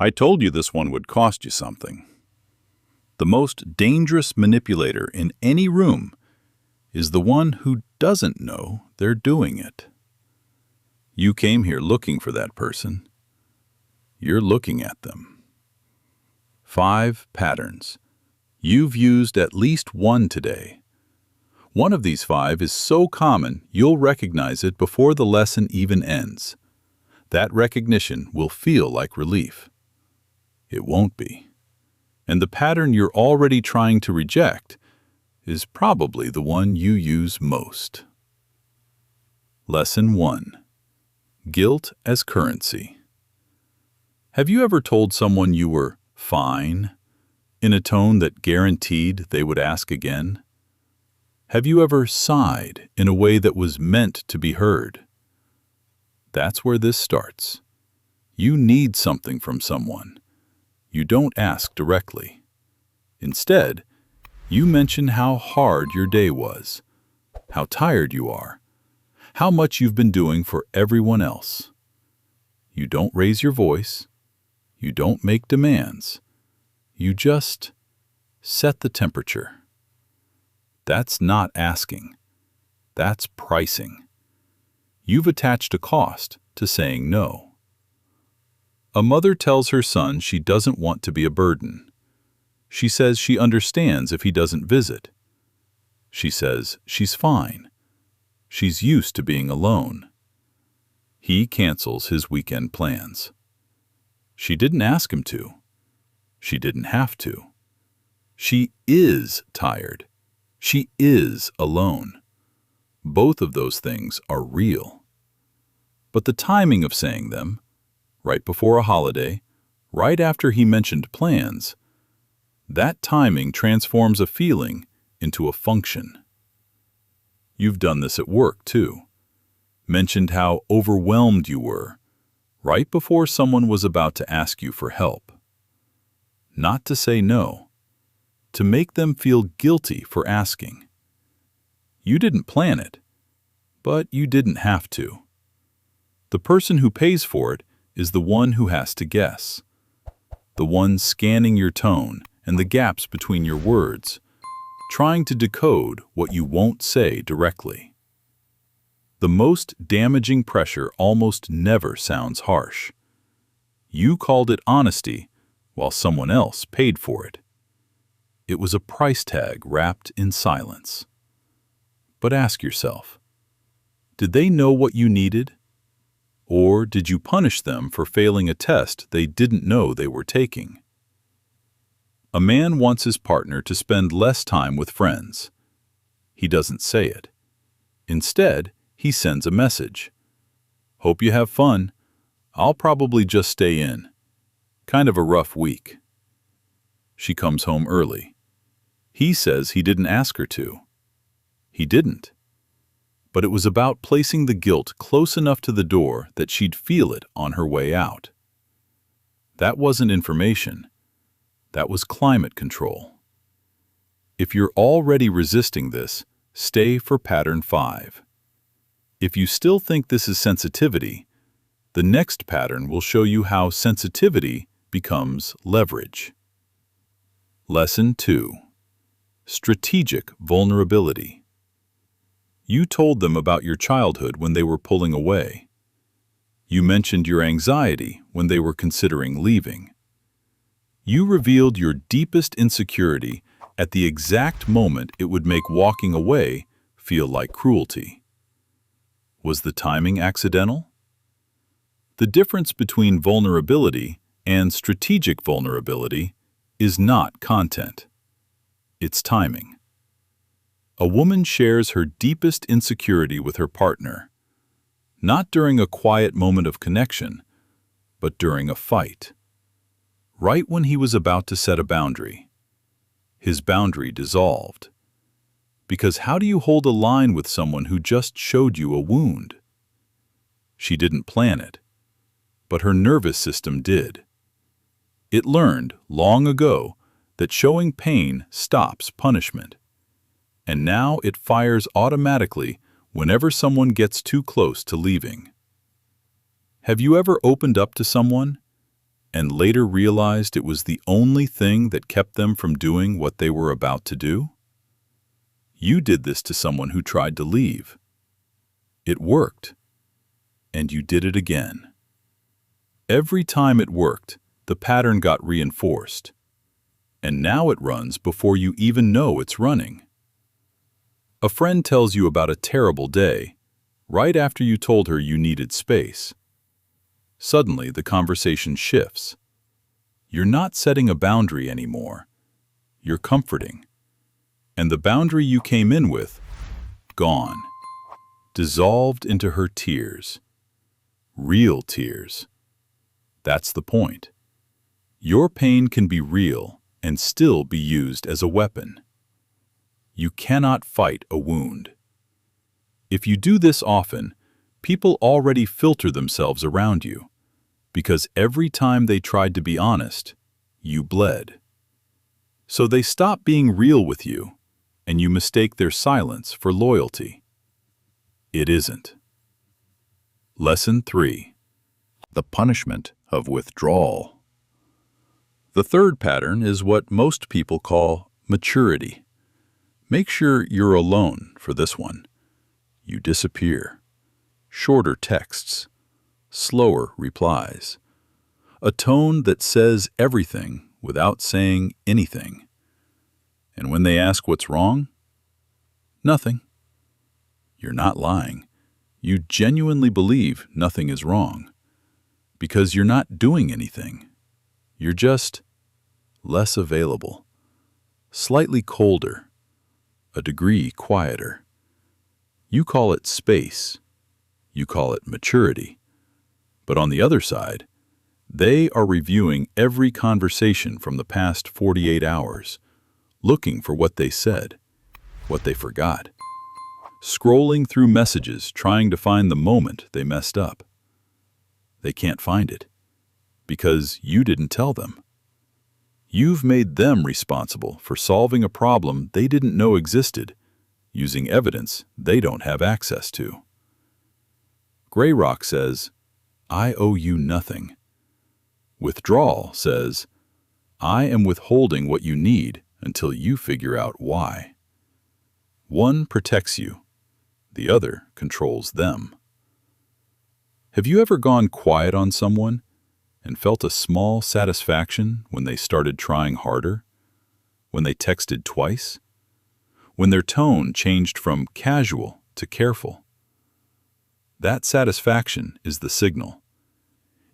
I told you this one would cost you something. The most dangerous manipulator in any room is the one who doesn't know they're doing it. You came here looking for that person. You're looking at them. 5 patterns. You've used at least one today. One of these 5 is so common you'll recognize it before the lesson even ends. That recognition will feel like relief. It won't be. And the pattern you're already trying to reject is probably the one you use most. Lesson 1. Guilt as currency. Have you ever told someone you were fine in a tone that guaranteed they would ask again? Have you ever sighed in a way that was meant to be heard? That's where this starts. You need something from someone. You don't ask directly. Instead, you mention how hard your day was, how tired you are, how much you've been doing for everyone else. You don't raise your voice. You don't make demands. You just set the temperature. That's not asking. That's pricing. You've attached a cost to saying no. A mother tells her son she doesn't want to be a burden. She says she understands if he doesn't visit. She says she's fine. She's used to being alone. He cancels his weekend plans. She didn't ask him to. She didn't have to. She is tired. She is alone. Both of those things are real. But the timing of saying them, right before a holiday, right after he mentioned plans, that timing transforms a feeling into a function. You've done this at work, too. Mentioned how overwhelmed you were, right before someone was about to ask you for help. Not to say no, to make them feel guilty for asking. You didn't plan it, but you didn't have to. The person who pays for it is the one who has to guess, the one scanning your tone and the gaps between your words, trying to decode what you won't say directly. The most damaging pressure almost never sounds harsh. You called it honesty while someone else paid for it. It was a price tag wrapped in silence. But ask yourself, did they know what you needed? Or did you punish them for failing a test they didn't know they were taking? A man wants his partner to spend less time with friends. He doesn't say it. Instead, he sends a message. Hope you have fun. I'll probably just stay in. Kind of a rough week. She comes home early. He says he didn't ask her to. He didn't. But it was about placing the guilt close enough to the door that she'd feel it on her way out. That wasn't information. That was climate control. If you're already resisting this, stay for pattern 5. If you still think this is sensitivity, the next pattern will show you how sensitivity becomes leverage. Lesson 2. Strategic vulnerability. You told them about your childhood when they were pulling away. You mentioned your anxiety when they were considering leaving. You revealed your deepest insecurity at the exact moment it would make walking away feel like cruelty. Was the timing accidental? The difference between vulnerability and strategic vulnerability is not content. It's timing. A woman shares her deepest insecurity with her partner, not during a quiet moment of connection, but during a fight. Right when he was about to set a boundary, his boundary dissolved. Because how do you hold a line with someone who just showed you a wound? She didn't plan it, but her nervous system did. It learned long ago that showing pain stops punishment. And now it fires automatically whenever someone gets too close to leaving. Have you ever opened up to someone? and later realized it was the only thing that kept them from doing what they were about to do? You did this to someone who tried to leave. It worked, and you did it again. Every time it worked, the pattern got reinforced, and now it runs before you even know it's running. A friend tells you about a terrible day, right after you told her you needed space. Suddenly, the conversation shifts. You're not setting a boundary anymore. You're comforting. And the boundary you came in with, gone. Dissolved into her tears. Real tears. That's the point. Your pain can be real and still be used as a weapon. You cannot fight a wound. If you do this often, people already filter themselves around you, because every time they tried to be honest, you bled. So they stop being real with you, and you mistake their silence for loyalty. It isn't. Lesson 3. The punishment of withdrawal. The third pattern is what most people call maturity. Make sure you're alone for this one. You disappear. Shorter texts. Slower replies. A tone that says everything without saying anything. And when they ask what's wrong, nothing. You're not lying. You genuinely believe nothing is wrong. Because you're not doing anything. You're just less available. Slightly colder. A degree quieter. You call it space. You call it maturity. But on the other side, they are reviewing every conversation from the past 48 hours, looking for what they said, what they forgot, scrolling through messages trying to find the moment they messed up. They can't find it, because you didn't tell them. You've made them responsible for solving a problem they didn't know existed, using evidence they don't have access to. Grey Rock says, I owe you nothing. Withdrawal says, I am withholding what you need until you figure out why. One protects you, the other controls them. Have you ever gone quiet on someone and felt a small satisfaction when they started trying harder? When they texted twice? When their tone changed from casual to careful? That satisfaction is the signal.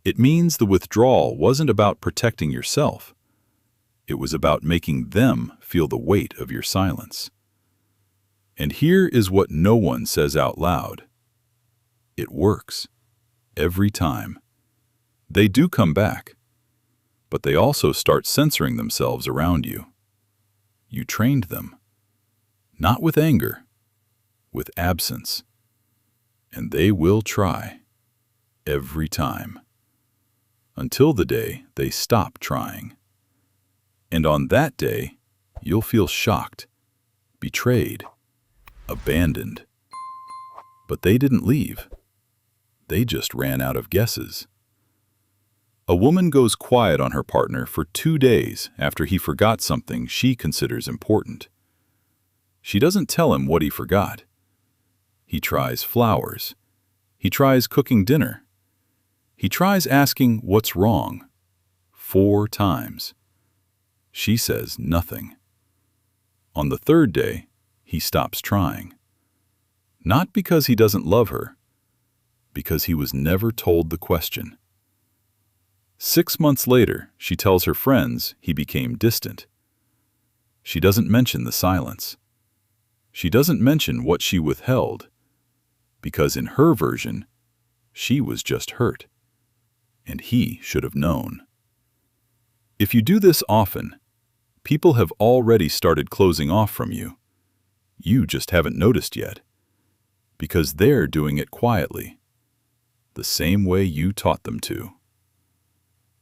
It means the withdrawal wasn't about protecting yourself. It was about making them feel the weight of your silence. And here is what no one says out loud. It works. Every time. They do come back, but they also start censoring themselves around you. You trained them. Not with anger, with absence. And they will try. Every time. Until the day they stop trying. And on that day, you'll feel shocked, betrayed, abandoned. But they didn't leave. They just ran out of guesses. A woman goes quiet on her partner for 2 days after he forgot something she considers important. She doesn't tell him what he forgot. He tries flowers. He tries cooking dinner. He tries asking what's wrong 4 times. She says nothing. On the 3rd day, he stops trying. Not because he doesn't love her, because he was never told the question. 6 months later, she tells her friends he became distant. She doesn't mention the silence. She doesn't mention what she withheld, because in her version, she was just hurt, and he should have known. If you do this often, people have already started closing off from you. You just haven't noticed yet, because they're doing it quietly, the same way you taught them to.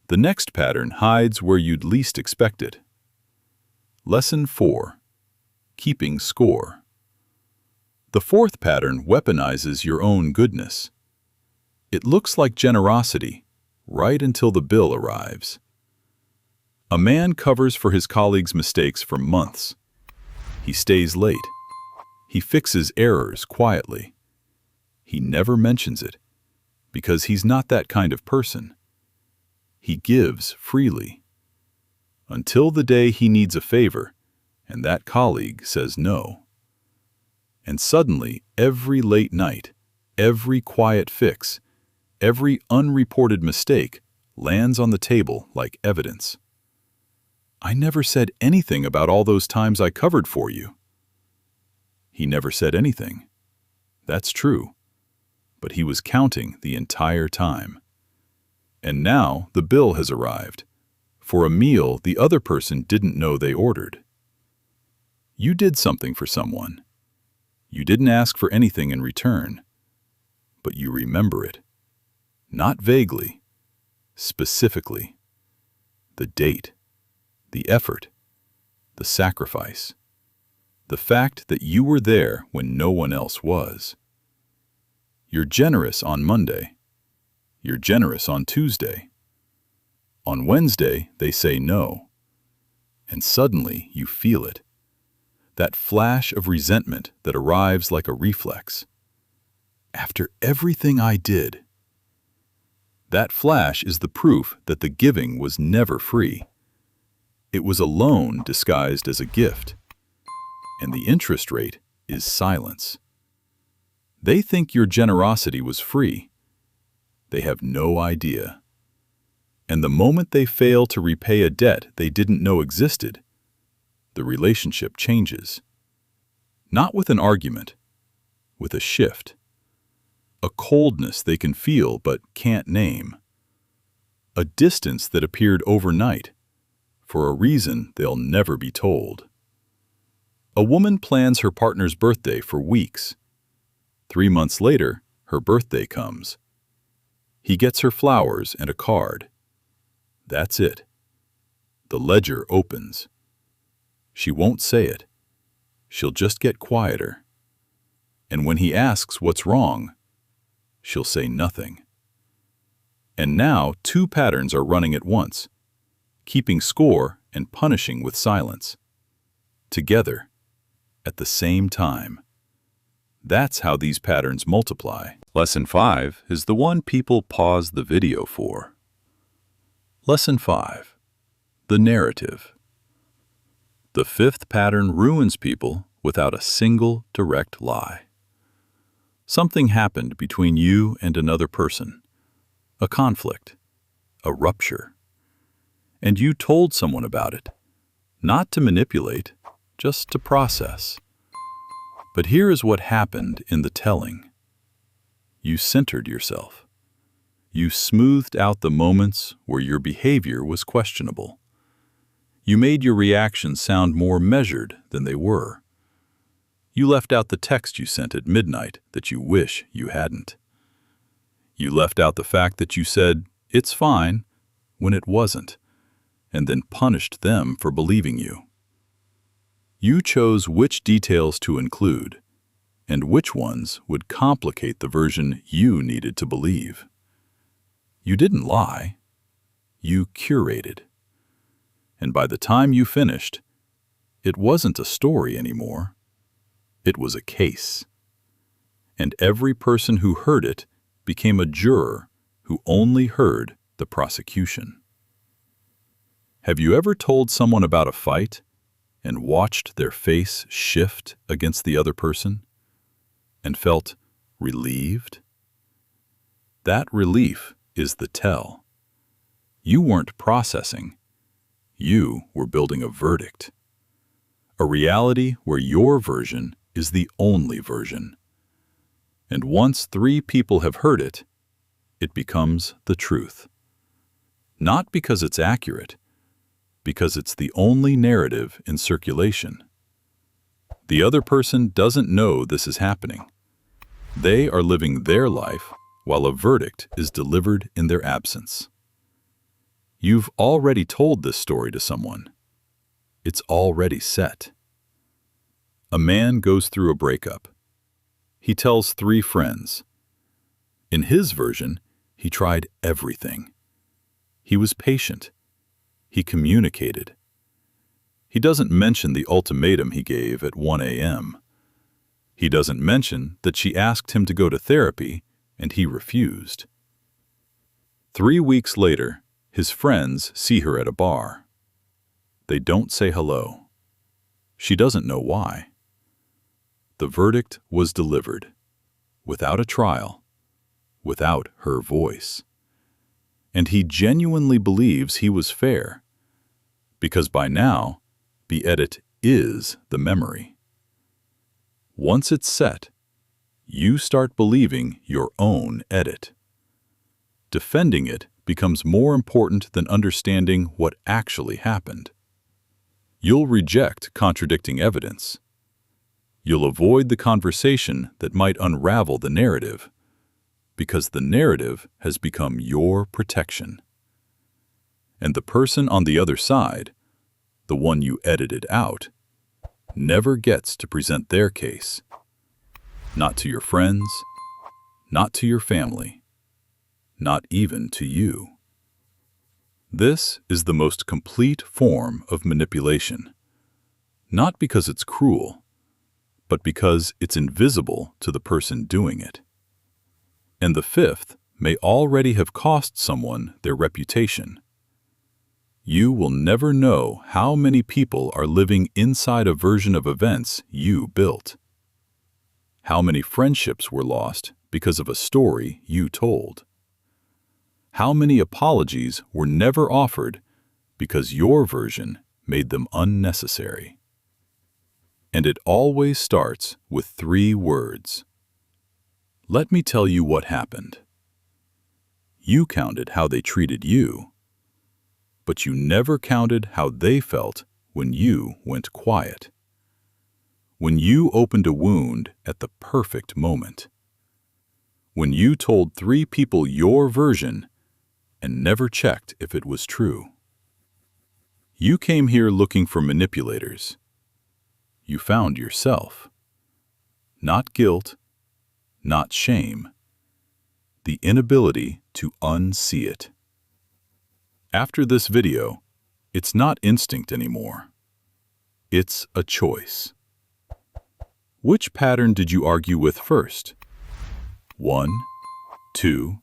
The next pattern hides where you'd least expect it. Lesson 4. Keeping score. The 4th pattern weaponizes your own goodness. It looks like generosity, right until the bill arrives. A man covers for his colleagues' mistakes for months. He stays late. He fixes errors quietly. He never mentions it, because he's not that kind of person. He gives freely. Until the day he needs a favor, and that colleague says no. And suddenly, every late night, every quiet fix, every unreported mistake lands on the table like evidence. I never said anything about all those times I covered for you. He never said anything. That's true. But he was counting the entire time. And now the bill has arrived, for a meal the other person didn't know they ordered. You did something for someone. You didn't ask for anything in return, but you remember it. Not vaguely, specifically. The date, the effort, the sacrifice, the fact that you were there when no one else was. You're generous on Monday. You're generous on Tuesday. On Wednesday, they say no. And suddenly you feel it. That flash of resentment that arrives like a reflex. After everything I did. That flash is the proof that the giving was never free. It was a loan disguised as a gift. And the interest rate is silence. They think your generosity was free. They have no idea. And the moment they fail to repay a debt they didn't know existed, the relationship changes. Not with an argument, with a shift. A coldness they can feel but can't name. A distance that appeared overnight, for a reason they'll never be told. A woman plans her partner's birthday for weeks. 3 months later, her birthday comes. He gets her flowers and a card. That's it. The ledger opens. She won't say it. She'll just get quieter. And when he asks what's wrong, she'll say nothing. And now 2 patterns are running at once, keeping score and punishing with silence. Together, at the same time. That's how these patterns multiply. Lesson 5 is the one people pause the video for. Lesson 5. The narrative. The 5th pattern ruins people without a single direct lie. Something happened between you and another person. A conflict. A rupture. And you told someone about it. Not to manipulate, just to process. But here is what happened in the telling. You centered yourself. You smoothed out the moments where your behavior was questionable. You made your reactions sound more measured than they were. You left out the text you sent at midnight that you wish you hadn't. You left out the fact that you said, "It's fine," when it wasn't, and then punished them for believing you. You chose which details to include, and which ones would complicate the version you needed to believe. You didn't lie. You curated. And by the time you finished, it wasn't a story anymore. It was a case. And every person who heard it became a juror who only heard the prosecution. Have you ever told someone about a fight and watched their face shift against the other person and felt relieved? That relief is the tell. You weren't processing. You were building a verdict. A reality where your version is the only version. And once 3 people have heard it, it becomes the truth. Not because it's accurate, because it's the only narrative in circulation. The other person doesn't know this is happening. They are living their life while a verdict is delivered in their absence. You've already told this story to someone. It's already set. A man goes through a breakup. He tells 3 friends. In his version, he tried everything. He was patient. He communicated. He doesn't mention the ultimatum he gave at 1 a.m. He doesn't mention that she asked him to go to therapy and he refused. 3 weeks later, his friends see her at a bar. They don't say hello. She doesn't know why. The verdict was delivered, without a trial, without her voice. And he genuinely believes he was fair, because by now, the edit is the memory. Once it's set, you start believing your own edit. Defending it becomes more important than understanding what actually happened. You'll reject contradicting evidence. You'll avoid the conversation that might unravel the narrative, because the narrative has become your protection. And the person on the other side, the one you edited out, never gets to present their case. Not to your friends, not to your family, not even to you. This is the most complete form of manipulation, not because it's cruel, but because it's invisible to the person doing it. And the fifth may already have cost someone their reputation. You will never know how many people are living inside a version of events you built. How many friendships were lost because of a story you told. How many apologies were never offered because your version made them unnecessary. And it always starts with 3 words. Let me tell you what happened. You counted how they treated you, but you never counted how they felt when you went quiet. When you opened a wound at the perfect moment. When you told 3 people your version and never checked if it was true. You came here looking for manipulators. You found yourself. Not guilt, not shame. The inability to unsee it. After this video, it's not instinct anymore. It's a choice. Which pattern did you argue with first? 1, 2,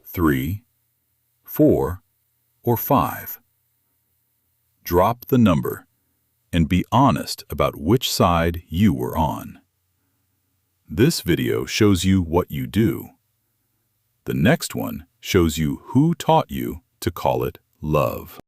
3, 4, or 5? Drop the number and be honest about which side you were on. This video shows you what you do. The next one shows you who taught you to call it love.